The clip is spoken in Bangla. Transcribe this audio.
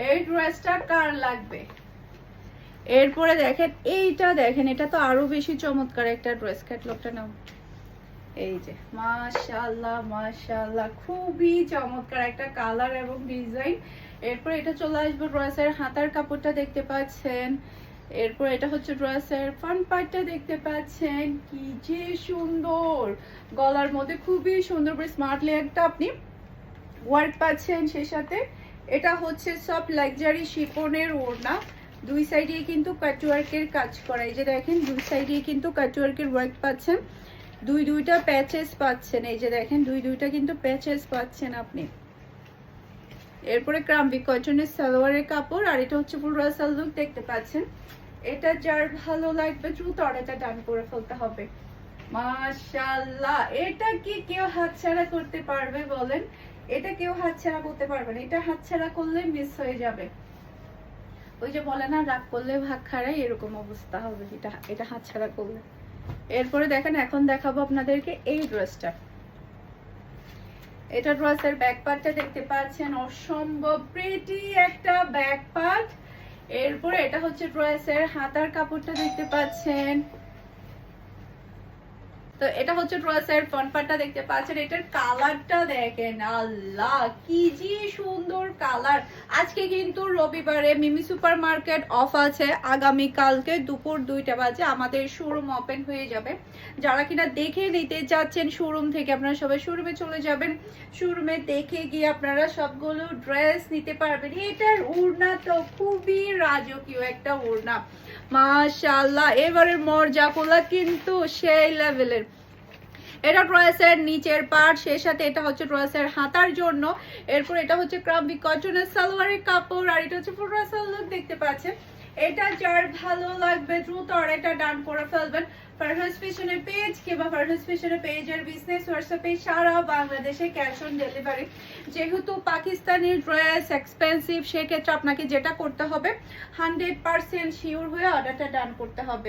এই ড্রেসটা কার লাগবে? এরপরে দেখেন এইটা, দেখেন এটা তো আরো বেশি চমৎকার একটা ড্রেস। ক্যাটালগটা নাও। এই যে মাশাআল্লাহ মাশাআল্লাহ, খুবই চমৎকার একটা কালার এবং ডিজাইন। এরপর এটা চলে আসবে ড্রেসের হাতার কাপড়টা দেখতে পাচ্ছেন। এরপর এটা হচ্ছে ড্রেসের ফ্রন্ট পার্টটা দেখতে পাচ্ছেন, কি যে সুন্দর। গলার মধ্যে খুবই সুন্দর করে স্মার্টলি একটা আপনি ওয়ার্ক পাচ্ছেন। সেই সাথে এটা হচ্ছে সব লাক্সারি শিফনের ওড়না। দুই সাইডে কিন্তু কাটওয়ার্কের কাজ করা। এই যে দেখেন দুই সাইডে কিন্তু কাটওয়ার্কের ওয়ার্ক পাচ্ছেন, দুইটা প্যাচেস পাচ্ছেন। এই যে দেখেন দুইটা কিন্তু প্যাচেস পাচ্ছেন আপনি। এরপরে ক্রাম্বি কটনের সালোয়ারের কাপড়, আর এটা হচ্ছে ফুল রাসাল লুক দেখতে পাচ্ছেন। এটা যার ভালো লাগবে দ্রুত অর্ডারটা ডান করে ফেলতে হবে। মাশাআল্লাহ, এটা কি কেউ হাতছাড়া করতে পারবে বলেন? এটা কেউ হাতছাড়া করতে পারবে না, এটা হাতছাড়া করলে মিস হয়ে যাবে। ওই যে বলে না, রাগ করলে ভাগ খাড়াই, এরকম অবস্থা হবে এটা হাতছাড়া করলে। এরপরে দেখেন এখন দেখাবো আপনাদেরকে এই ড্রেসটা। এটা ড্রেসের ব্যাক পার্টটা দেখতে পাচ্ছেন, অসম্ভব প্রিটি একটা ব্যাক পার্ট। এরপরে এটা হচ্ছে ড্রেসের হাতার কাপড়টা দেখতে পাচ্ছেন। তো এটা হচ্ছে ড্রেসের ফ্রন্ট পার্টটা দেখতে পাচ্ছেন। এটার কালারটা দেখেন, আল্লাহ কি যে সুন্দর কালার। আজকে কিন্তু রবিবারে মিমি সুপার মার্কেট অফ আছে। আগামী কালকে দুপুর 2টা বাজে আমাদের শোরুম ওপেন হয়ে যাবে। যারা কিনা দেখে নিতে চাচ্ছেন শোরুম থেকে, আপনারা সবাই শোরুমে চলে যাবেন। শোরুমে দেখে গিয়ে আপনারা সবগুলো ড্রেস নিতে পারবেন। এটার ওড়না তো খুবই রাজকীয় একটা ওড়না, মাশাআল্লাহ। এবারের মর্যাদা কিন্তু সেই লেভেলের। এটা ড্রেসের নিচের পার্ট, সেই সাথে এটা হচ্ছে ড্রেসের হাতার জন্য। এরপর এটা হচ্ছে ক্রাম্বি কটনের সালোয়ারের কাপড়, আর এটা হচ্ছে ফুল রাসাল লুক দেখতে পাচ্ছেন। এটা যার ভালো লাগবে দ্রুত অর্ডারটা ডান করে ফেলবেন। ফারহাস ফ্যাশনের পেজ কিংবা ফারহাস ফ্যাশনের পেজের বিজনেস হোয়াটসঅ্যাপে সারা বাংলাদেশে ক্যাশ অন ডেলিভারি। যেহেতু পাকিস্তানি ড্রেস এক্সপেন্সিভ, সেক্ষেত্রে আপনাকে যেটা করতে হবে 100% শিওর হয়ে অর্ডারটা ডান করতে হবে।